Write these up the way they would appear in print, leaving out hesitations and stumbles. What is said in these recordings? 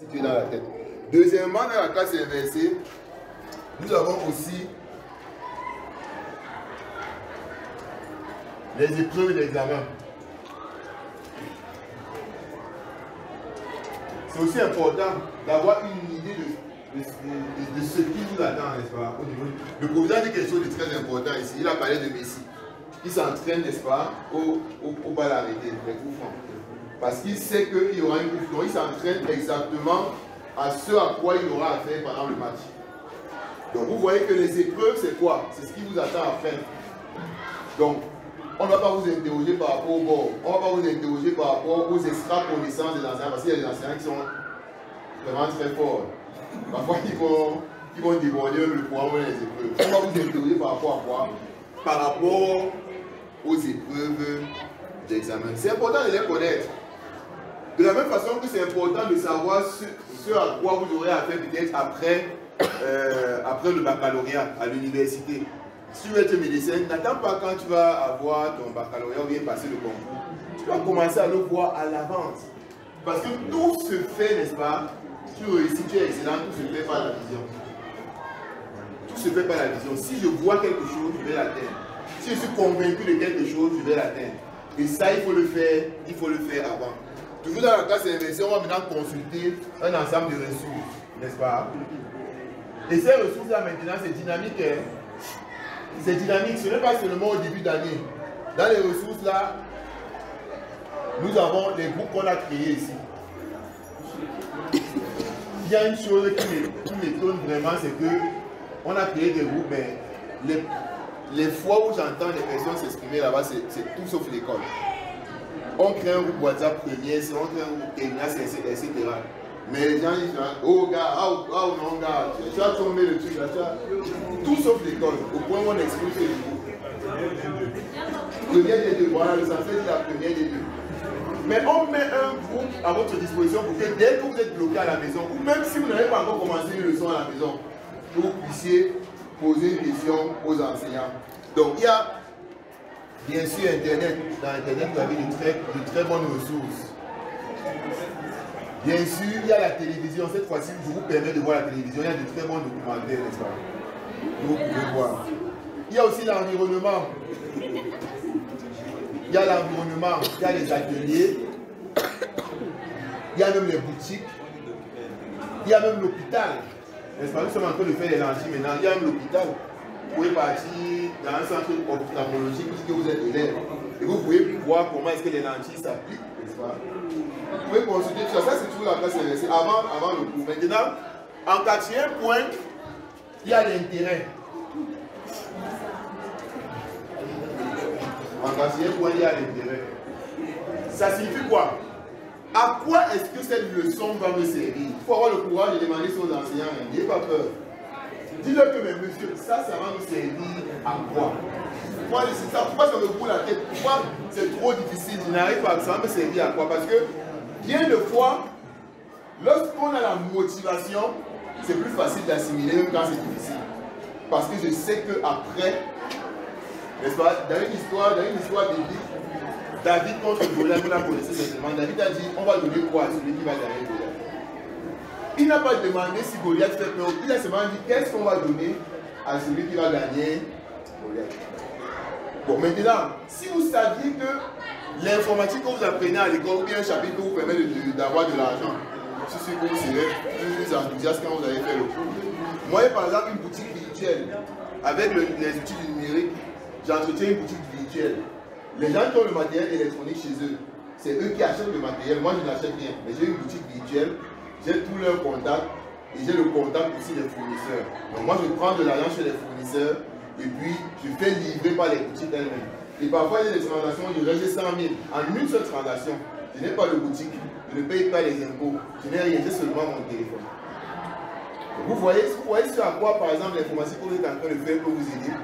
situé dans la tête. Deuxièmement, dans la classe inversée, nous avons aussi les épreuves d'examen. C'est aussi important d'avoir une idée de ce qui nous attend, n'est-ce pas? Le président dit quelque chose de très important ici. Il a parlé de Messi. Il s'entraîne, n'est-ce pas, au bal arrêté, les coups francs. Parce qu'il sait qu'il y aura une coup franc. Il s'entraîne exactement à ce à quoi il aura à faire pendant le match. Donc vous voyez que les épreuves, c'est quoi? C'est ce qui vous attend à faire. Donc, on ne va pas vous interroger par rapport au bord. On ne va pas vous interroger par rapport aux extra connaissances des enseignants. Parce qu'il y a des enseignants qui sont vraiment très forts. Parfois, ils vont déborder le programme ou les épreuves. On va vous interroger par rapport à quoi? Par rapport aux épreuves d'examen. C'est important de les connaître. De la même façon que c'est important de savoir ce à quoi vous aurez à faire peut-être après le baccalauréat à l'université. Si tu veux être médecin, n'attends pas quand tu vas avoir ton baccalauréat ou bien passer le concours. Tu vas commencer à le voir à l'avance. Parce que tout se fait, n'est-ce pas? Tu réussis, tu es excellent, tout se fait par la vision. Tout se fait par la vision. Si je vois quelque chose, je vais l'atteindre. Si je suis convaincu de quelque chose, je vais l'atteindre. Et ça, il faut le faire avant. Toujours dans la classe inversée, on va maintenant consulter un ensemble de ressources, n'est-ce pas? Et ces ressources-là, maintenant, c'est dynamique. C'est dynamique, ce n'est pas seulement au début d'année. Dans les ressources-là, nous avons les groupes qu'on a créés ici. Il y a une chose qui m'étonne vraiment, c'est que on a créé des groupes, mais les fois où j'entends les personnes s'exprimer là-bas, c'est tout sauf l'école. On crée un groupe WhatsApp premier, on crée un groupe Terminal, etc. Mais les gens disent, oh gars, oh non gars, tu as tombé le truc là, tout sauf l'école, au point où on expulse les groupes. Première des deux, voilà, le censé dit la première des deux. Mais on met un groupe à votre disposition pour que dès que vous êtes bloqué à la maison, ou même si vous n'avez pas encore commencé une leçon à la maison, vous puissiez poser une question aux enseignants. Donc il y a bien sûr Internet. Dans Internet, vous avez de très bonnes ressources. Bien sûr, il y a la télévision. Cette fois-ci, je vous permets de voir la télévision. Il y a de très bons documentaires, n'est-ce pas? Vous pouvez voir. Il y a aussi l'environnement. Il y a l'environnement, il y a les ateliers, il y a même les boutiques, il y a même l'hôpital. N'est-ce pas? Nous sommes en train de faire les lentilles maintenant. Il y a même l'hôpital. Vous pouvez partir dans un centre ophtalmologique puisque vous êtes élève. Et vous pouvez voir comment est-ce que les lentilles s'appliquent, n'est-ce pas? Vous pouvez consulter tout ça. Ça, c'est toujours la classe inversée avant le cours. Maintenant, en quatrième point, il y a l'intérêt. En quatrième point, il y a l'intérêt. Ça signifie quoi? À quoi est-ce que cette leçon va me servir? Il faut avoir le courage de demander ça aux enseignants. N'ayez pas peur. Dis-leur que, mais monsieur, ça va nous servir à quoi? Pourquoi ça me boule la tête? Pourquoi c'est trop difficile? Je n'arrive pas, ça va me servir à quoi? Parce que, bien de fois, lorsqu'on a la motivation, c'est plus facile d'assimiler même quand c'est difficile. Parce que je sais qu'après, n'est-ce pas, dans une histoire biblique, David contre Goliath, vous la connaissez certainement. David a dit, on va donner quoi à celui qui va gagner Goliath? Il n'a pas demandé si Goliath fait peur. Il a seulement dit, qu'est-ce qu'on va donner à celui qui va gagner Goliath? Bon, maintenant, si vous saviez que l'informatique que vous apprenez à l'école, ou bien un chapitre vous permet d'avoir de l'argent, je suis sûr que vous serez plus enthousiaste quand vous avez fait le cours. Moi, par exemple, une boutique virtuelle, avec les outils du numérique, j'entretiens une boutique virtuelle. Les gens qui ont le matériel électronique chez eux, c'est eux qui achètent le matériel. Moi, je n'achète rien. Mais j'ai une boutique virtuelle, j'ai tous leurs contacts et j'ai le contact aussi des fournisseurs. Donc moi, je prends de l'argent chez les fournisseurs et puis je fais livrer par les boutiques elles-mêmes. Et parfois, il y a des transactions, je règle 100 000 en une seule transaction. Je n'ai pas de boutique, je ne paye pas les impôts, je n'ai rien, j'ai seulement mon téléphone. Donc, vous voyez ce à quoi, par exemple, l'informatique que vous êtes en train de faire peut vous aider.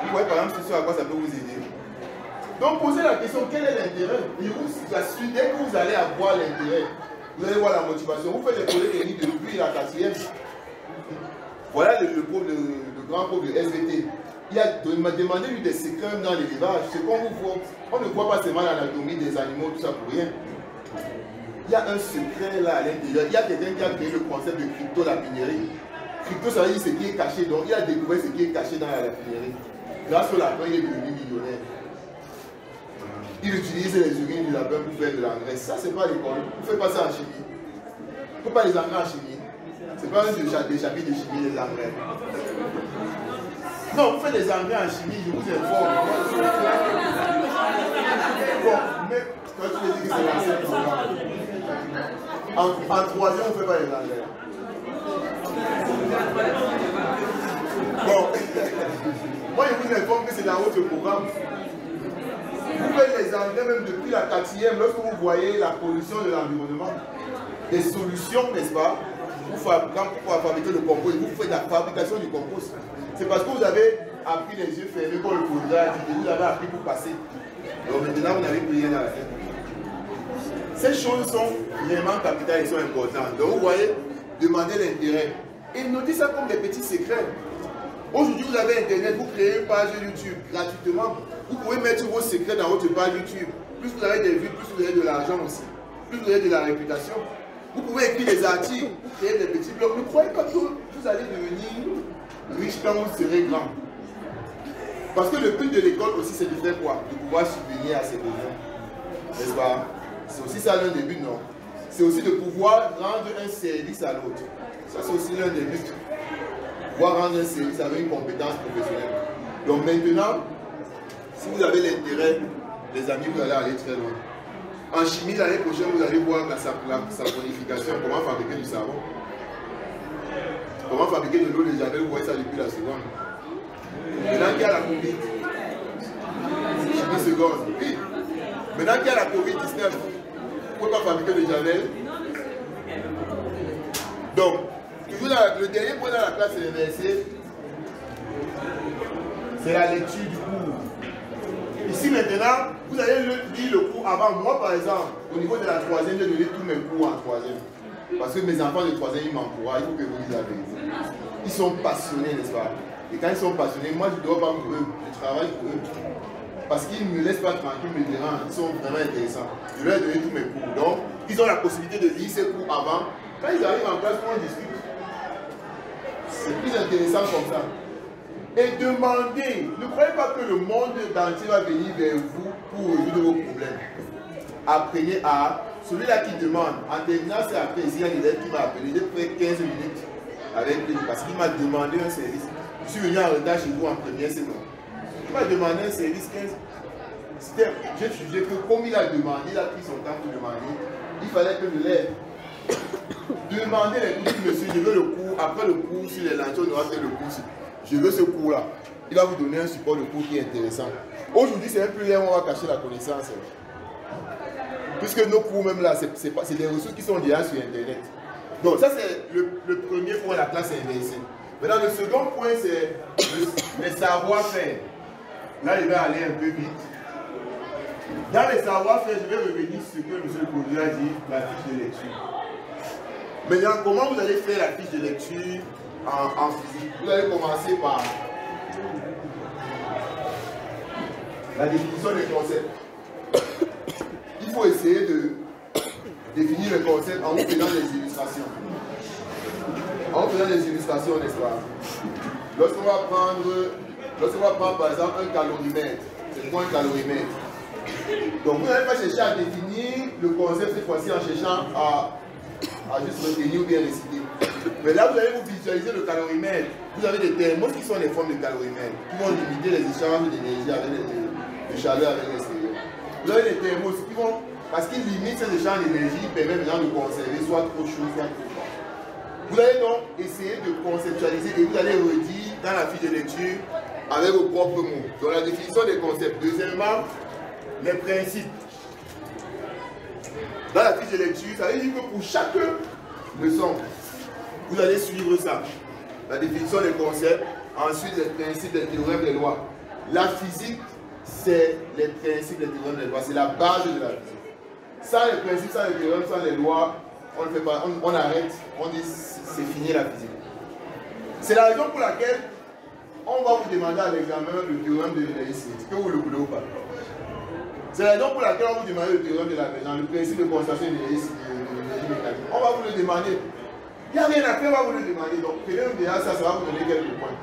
Vous voyez par exemple ce à quoi ça peut vous aider. Donc posez la question, quel est l'intérêt? Et vous assure, dès que vous allez avoir l'intérêt, vous allez voir la motivation. Vous faites des projets techniques depuis la 4e. Voilà le grand pauvre de SVT. Il a demandé lui des secrets dans l'élevage. C'est qu'on vous voit. On ne voit pas seulement l'anatomie des animaux, tout ça pour rien. il y a un secret là à l'intérieur. Il y a quelqu'un qui a créé le concept de crypto-lapiniérie. Crypto, ça veut dire ce qui est caché. Donc, il a découvert ce qui est caché dans la lapiniérie. Grâce au lapin, il est devenu millionnaire. Il utilise les urines du lapin pour faire de l'engrais. Ça, c'est pas l'école. Vous ne faites pas ça en chimie. Vous ne faites pas les engrais en chimie. Ce n'est pas un des chapitres de chimie, les engrais. Non, vous faites des engrais en chimie, je vous informe. Bon, mais quand tu me dis que c'est l'ancien programme, en troisième, on ne fait pas les engrais. Bon, moi je vous informe que c'est dans votre programme. Vous faites les engrais même depuis la 4e, lorsque vous voyez la pollution de l'environnement. Des solutions, n'est-ce pas, pour fabriquer le compost. Vous faites la fabrication du compost. C'est parce que vous avez appris les yeux fermés comme le président et vous avez appris pour passer. Donc maintenant, vous n'avez plus rien à faire. Ces choses sont vraiment capitales et sont importantes. Donc vous voyez, demandez l'intérêt. Et notez ça comme des petits secrets. Aujourd'hui, vous avez Internet, vous créez une page YouTube gratuitement. Vous pouvez mettre vos secrets dans votre page YouTube. Plus vous avez des vues, plus vous avez de l'argent aussi. Plus vous avez de la réputation. Vous pouvez écrire des articles, créer des petits blogs. Ne croyez pas que vous allez devenir riche quand vous serez grand. Parce que le but de l'école aussi, c'est de faire quoi? De pouvoir subvenir à ses besoins. N'est-ce pas? C'est aussi ça l'un des buts, non? C'est aussi de pouvoir rendre un service à l'autre. Ça, c'est aussi l'un des buts. Pouvoir rendre un service avec une compétence professionnelle. Donc maintenant, si vous avez l'intérêt, les amis, vous allez aller très loin. En chimie, l'année prochaine, vous allez voir la saponification, comment fabriquer du savon. Comment fabriquer de l'eau de Javel, vous voyez ça depuis la seconde. Maintenant qu'il y a la Covid, chimie seconde. Oui. Maintenant qu'il y a la Covid-19, vous ne pouvez pas fabriquer de Javel. Donc, toujours le dernier point dans la classe, c'est l'inversé. C'est la lecture du cours. Ici maintenant, vous allez lire le cours avant. Moi par exemple, au niveau de la 3e, j'ai donné tous mes cours en 3e. Parce que mes enfants de 3e, ils m'encouragent, il faut que vous les avez. Ils sont passionnés, n'est-ce pas? Et quand ils sont passionnés, moi je ne dois pas pour eux, je travaille pour eux. Parce qu'ils ne me laissent pas tranquille, ils me dérangent, ils sont vraiment intéressants. Je leur ai donné tous mes cours. Donc, ils ont la possibilité de lire ces cours avant. Quand ils arrivent en classe, on discute. C'est plus intéressant comme ça. Et demandez, ne croyez pas que le monde entier va venir vers vous pour résoudre vos problèmes. Apprenez à, celui-là qui demande, en terminant, c'est après, ici, il y a un élève qui m'a appelé, j'ai pris 15 minutes avec lui, parce qu'il m'a demandé un service. Je suis venu en retard chez vous en première saison. Il m'a demandé un service 15. J'ai jugé que comme il a demandé, il a pris son temps pour demander, il fallait que je l'aide. Demandez les cours, monsieur, je veux le cours, après le cours, sur les lanternes, on aura fait le cours. Je veux ce cours-là. Il va vous donner un support de cours qui est intéressant. Aujourd'hui, c'est un peu là où on va cacher la connaissance. Puisque nos cours, même là, c'est des ressources qui sont déjà sur Internet. Donc, ça, c'est le premier point de la classe inversée. Maintenant, le second point, c'est les savoir-faire. Là, il va aller un peu vite. Dans les savoir-faire, je vais revenir sur ce que M. le Président a dit, la fiche de lecture. Maintenant, comment vous allez faire la fiche de lecture en physique? Vous allez commencer par la définition des concepts. Il faut essayer de définir le concept en vous faisant des illustrations. En faisant des illustrations, n'est-ce pas? Lorsqu'on va prendre par exemple un calorimètre, c'est quoi un calorimètre? Donc vous n'allez pas chercher à définir le concept cette fois-ci en cherchant à juste retenir ou bien réciter. Mais là vous allez vous visualiser le calorimètre. Vous avez des thermos qui sont les formes de calorimètre, qui vont limiter les échanges d'énergie avec de chaleur avec l'extérieur. Vous avez des thermos qui vont, parce qu'ils limitent ces échanges d'énergie, ils permettent maintenant de conserver soit trop chaud, soit trop froid. Vous allez donc essayer de conceptualiser et vous allez redire dans la fiche de lecture avec vos propres mots. Donc la définition des concepts. Deuxièmement, les principes. Dans la fiche de lecture, ça veut dire que pour chaque leçon, vous allez suivre ça. La définition des concepts, ensuite les principes, les théorèmes, les lois. La physique, c'est les principes, les théorèmes, les lois. C'est la base de la physique. Sans les principes, sans les théorèmes, sans les lois, on ne fait pas, on arrête, on dit c'est fini la physique. C'est la raison pour laquelle on va vous demander à l'examen le théorème de l'énergie, que vous le voulez ou pas. C'est la raison pour laquelle on vous demande le théorème de la présence, le principe de constatation de l'énergie. le demander. Il n'y a rien à faire, on va vous le demander. Donc, prenez déjà ça, ça va vous donner quelques points.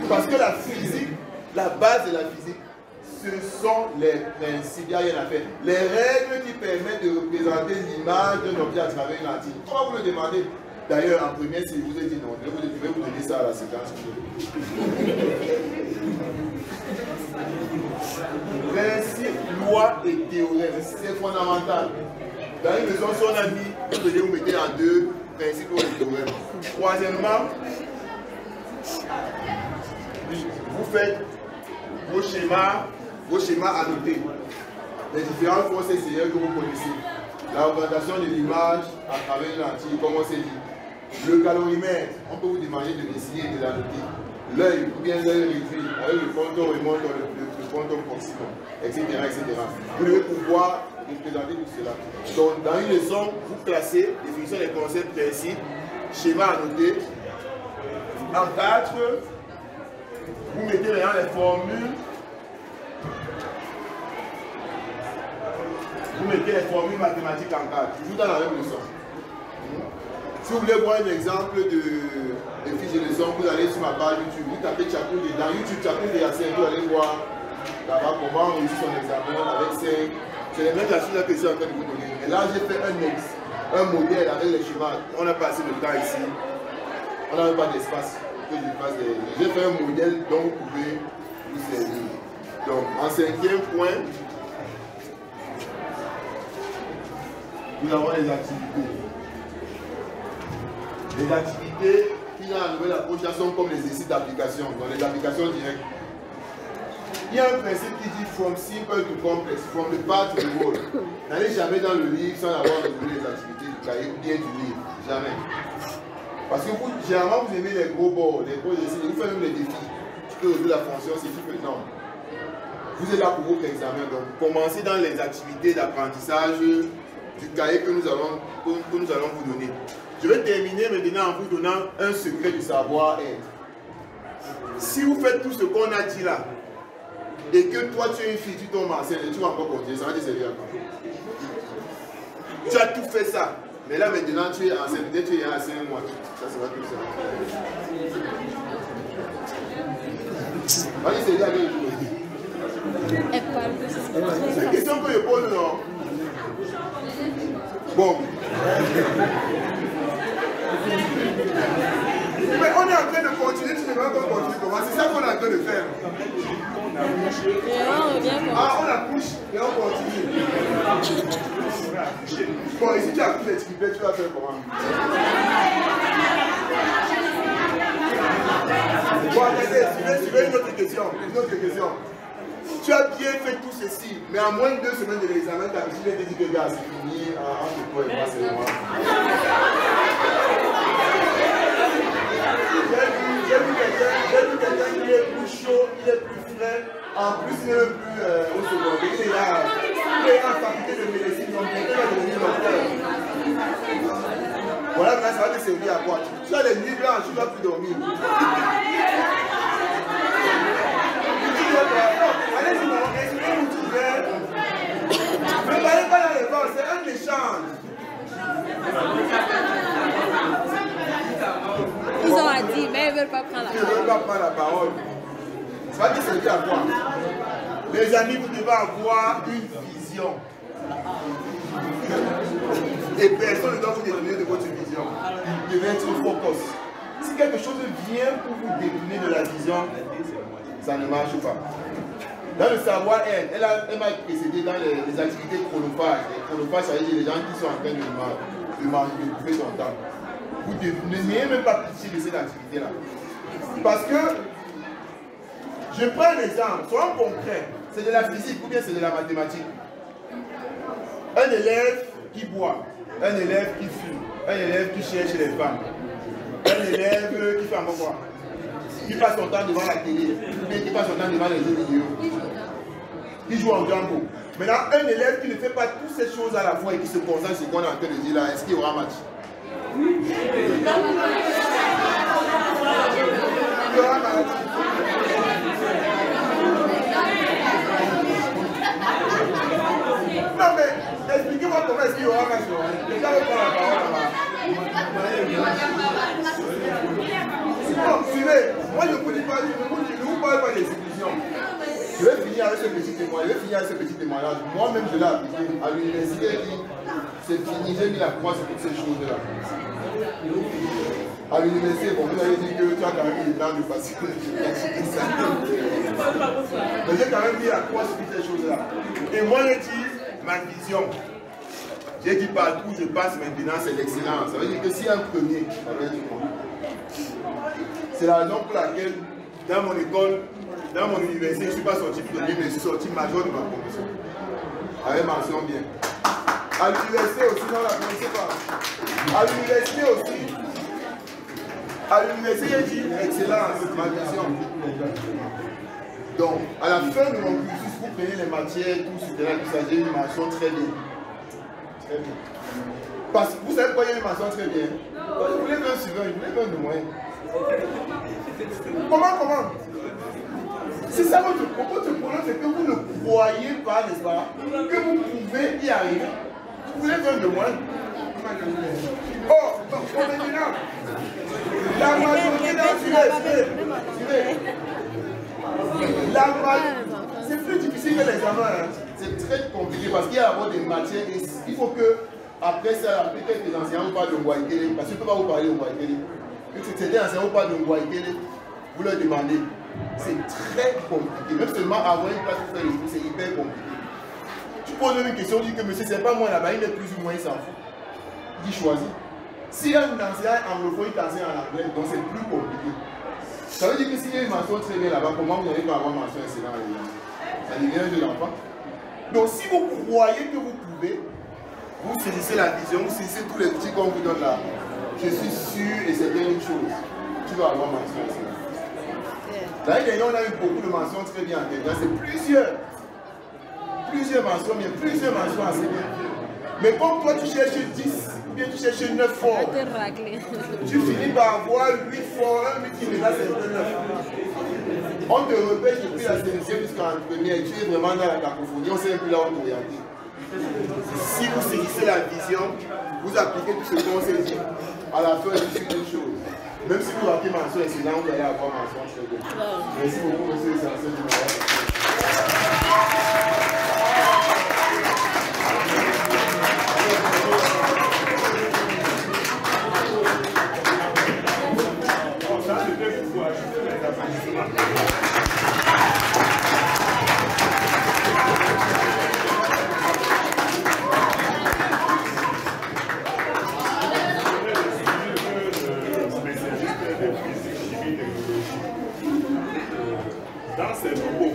Parce que la physique, la base de la physique, ce sont les principes, il n'y a rien à faire. Les règles qui permettent de représenter l'image d'un objet à travers une lentille. On va vous le demander. D'ailleurs, en première, si je vous ai dit non, je vais vous donner ça à la séquence. Principe, loi et théorème, c'est fondamental. Dans une maison, si on a mis, vous mettez en deux principes et théorèmes. Troisièmement, vous faites vos schémas annotés. Les différentes forces extérieures que vous connaissez. La représentation de l'image à travers une lentille, comme on s'est dit. Le calorimètre, on peut vous demander de dessiner et de l'annoter. L'œil, ou bien l'œil réduit, avec le fronton remontant, le fronton proximum, etc., etc. Vous devez pouvoir représenter tout cela. Donc, dans une leçon, vous classez définition des concepts, principes, schéma annoté. En 4, vous mettez maintenant les formules. Vous mettez les formules mathématiques en 4, toujours dans la même leçon. Si vous voulez voir un exemple de fiche de leçon, vous allez sur ma page YouTube, vous tapez Tchakoundé. Dans YouTube, Tchakoundé Yassine, vous allez voir là-bas comment on réussit son examen avec 5. C'est les mêmes astuces que je suis en train de vous donner. Et là, j'ai fait un modèle avec les schémas. On n'a pas assez de temps ici. On n'a même pas d'espace. J'ai fait un modèle dont vous pouvez vous servir. Donc, en 5e point, nous avons les activités. Les activités qui dans la nouvelle approche sont comme les exercices d'application, donc les applications directes. Il y a un principe qui dit from simple to complex, from the part to the whole. N'allez jamais dans le livre sans avoir résolu les activités du cahier ou bien du livre. Jamais. Parce que vous, généralement, vous aimez les gros bords, les gros exercices, vous faites même les défis. Tu peux résoudre la fonction, c'est tout que non. Vous êtes là pour votre examen, donc commencez dans les activités d'apprentissage du cahier que nous allons vous donner. Je vais terminer maintenant en vous donnant un secret du savoir-être. Si vous faites tout ce qu'on a dit là, et que toi tu es une fille, tu tombes enceinte et tu vas encore continuer, ça va te servir à quoi? Tu as tout fait ça, mais là maintenant tu es enceinte, dès que tu es à 5 mois, ça va tout ça. Vas-y, c'est là que c'est une question que je pose, non? Bon. Mais on est en train de continuer, tu ne vas pas continuer comment? C'est ça qu'on est en train de faire. Ah, on accouche et on continue. Bon, et si tu accouches les triplets, tu vas faire comment? Bon, attendez, suivez une autre question. Tu as bien fait tout ceci, mais en moins de 2 semaines de l'examen, ta petite vient te dire que gars, c'est fini, entre toi et moi, c'est moi. J'ai vu quelqu'un qui est plus chaud, il est plus frais, en plus il est plus au secondaire, il est en faculté de médecine, donc il va devenir docteur. Voilà, mais ça va te servir à quoi? Tu as les nuits blanches, tu ne vas plus dormir. Allez-y, expliquez-moi où tu fais. Ne parlez pas la réponse, c'est un échange. Ils ont dit, mais ils ne veulent pas prendre la parole. Ils ne veulent pas prendre la parole. Ça va te servir à quoi? Les amis, vous devez avoir une vision. Et personne ne doit vous détourner de votre vision. Vous devez être focus. Si quelque chose vient pour vous détourner de la vision, ça ne marche pas. Dans le savoir-être, elle m'a précédé dans les activités chronophages. Les chronophages, ça veut dire les gens qui sont en train de bouffer son temps. Vous n'ayez même pas pitié de cette activité-là. Parce que, je prends un exemple, soyons concret, c'est de la physique ou bien c'est de la mathématique. Un élève qui boit, un élève qui fume, un élève qui cherche les femmes, un élève qui fait un bon quoi, qui passe son temps devant la télé, mais qui passe son temps devant les jeux vidéo, qui joue en Django. Maintenant, un élève qui ne fait pas toutes ces choses à la fois et qui se concentre sur ce qu'on est en train de dire là, est-ce qu'il y aura match? Il y aura match. Non mais, expliquez-moi comment est-ce qu'il y aura match. Les gens vont prendre la parole là-bas. témoignage. Je vais finir avec ce petit témoignage. Moi-même, je l'ai appliqué. À l'université, c'est fini, j'ai mis la croix sur toutes ces choses-là. À l'université, bon, vous avez dit que tu as quand même eu le temps de passer. Mais j'ai quand même mis la croix sur toutes ces choses-là. Et moi, j'ai dit ma vision. J'ai dit partout où je passe maintenant, c'est l'excellence. Ça veut dire que s'il y a un premier, ça va être moi. C'est la raison pour laquelle, dans mon école, dans mon université, je ne suis pas sorti premier, mais je suis sorti major de ma promotion. Avec mention bien. À l'université aussi, non, la connaissez pas. À l'université aussi, j'ai dit excellence, ma vision. Donc, à la fin de mon cursus, vous prenez les matières, tout ça, j'ai eu une mention très bien. Très bien. Parce que vous savez pourquoi il y a une mention très bien? Parce que vous voulez un suivant, vous voulez un de moyen. Comment? C'est ça votre problème, c'est que vous ne croyez pas, n'est-ce pas, que vous pouvez y arriver. Vous voulez un de moins. Oh, maintenant, la majorité c'est plus difficile que l'examen. Hein. C'est très compliqué parce qu'il y a d'abord des matières et il faut que, après ça, peut-être que les enseignants parlent de Ngwaikele, parce que je ne peux pas vous parler de Ngwaikele. Certains enseignants parlent de Ngwaikele, vous leur demandez. C'est très compliqué. Même seulement avoir une place pour faire les trucs, c'est hyper compliqué. Tu poses une question, tu dis que monsieur, c'est pas moi là-bas, il est plus ou moins, il s'en fout. Il choisit. Si un enseignant anglophone, il t'enseigne en anglais, donc c'est plus compliqué. Ça veut dire que s'il y a une mention très bien là-bas, comment vous n'allez pas avoir mention excellente? Ça devient un jeu d'enfant. Donc si vous croyez que vous pouvez, vous saisissez la vision, vous saisissez tous les petits qu'on vous donne là. Je suis sûr et c'est bien une chose. Tu vas avoir mention excellente. L'année dernière, on a eu beaucoup de mentions très bien. C'est plusieurs mentions bien, plusieurs mentions assez bien. Mais comme toi, tu cherches 10, ou bien tu cherches 9 forts, tu finis par avoir 8 forts, un 8 qui est là, c'est 9. On te repêche depuis la sélection jusqu'en première, tu es vraiment dans la cacophonie, on ne sait plus là où t'orienter. Si vous saisissez la vision, vous appliquez tout ce qu'on s'est dit, à la fin, je suis une chose. Même si vous ratez mention excellente, vous allez avoir mention très bien. Merci beaucoup, monsieur le Dans ces propos,